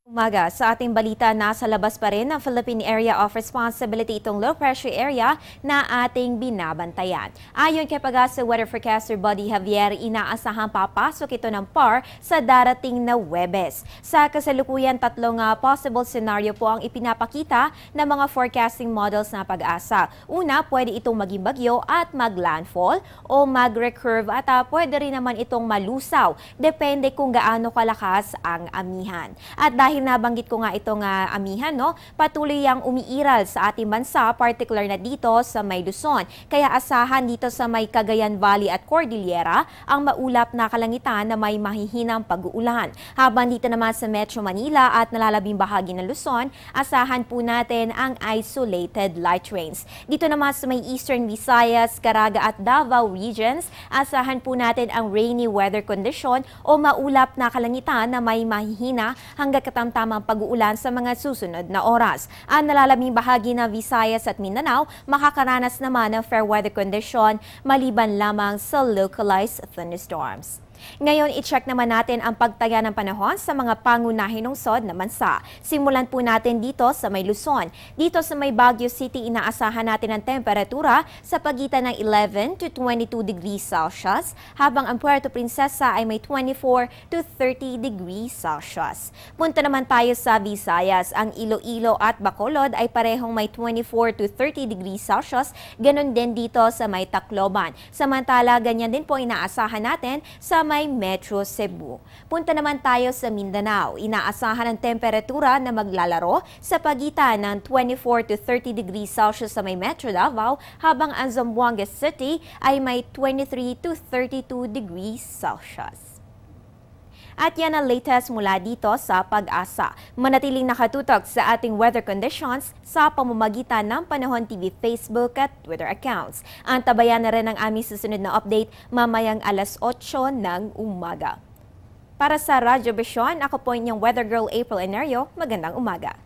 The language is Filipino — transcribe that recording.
Umaga, sa ating balita, nasa labas pa rin ng Philippine Area of Responsibility itong low pressure area na ating binabantayan. Ayon kay Pag-asa Weather Forecaster Buddy Javier, inaasahang papasok ito ng PAR sa darating na Huwebes. Sa kasalukuyan, tatlong possible scenario po ang ipinapakita ng mga forecasting models na Pag-asa. Una, pwede itong maging bagyo at maglandfall o mag-recurve at pwede rin naman itong malusaw. Depende kung gaano kalakas ang amihan. At dahil nabanggit ko nga itong amihan, patuloy yang umiiral sa ating bansa, particular na dito sa may Luzon. Kaya asahan dito sa may Cagayan Valley at Cordillera ang maulap na kalangitan na may mahihinang pag-uulan. Habang dito naman sa Metro Manila at nalalabing bahagi ng Luzon, asahan po natin ang isolated light rains. Dito naman sa may Eastern Visayas, Caraga at Davao regions, asahan po natin ang rainy weather condition o maulap na kalangitan na may mahihina hanggang tamang pag-uulan sa mga susunod na oras. Ang nalalabing bahagi ng Visayas at Mindanao, makakaranas naman ng fair weather condition maliban lamang sa localized thunderstorms. Ngayon, i-check naman natin ang pagtaya ng panahon sa mga pangunahing lungsod na bansa. Simulan po natin dito sa may Luzon. Dito sa may Baguio City, inaasahan natin ang temperatura sa pagitan ng 11 to 22 degrees Celsius, habang ang Puerto Princesa ay may 24 to 30 degrees Celsius. Punta naman tayo sa Visayas. Ang Iloilo at Bacolod ay parehong may 24 to 30 degrees Celsius. Ganon din dito sa may Tacloban. Samantala, ganyan din po inaasahan natin sa may Metro Cebu. Punta naman tayo sa Mindanao. Inaasahan ang temperatura na maglalaro sa pagitan ng 24 to 30 degrees Celsius sa may Metro Davao, habang ang Zamboanga City ay may 23 to 32 degrees Celsius. At yan ang latest mula dito sa Pag-asa. Manatiling nakatutok sa ating weather conditions sa pamamagitan ng Panahon TV Facebook at Twitter accounts. Antabayan na rin ang aming susunod na update mamayang alas 8 ng umaga. Para sa Radyo Vision, ako po inyong Weather Girl April Enerio. Magandang umaga.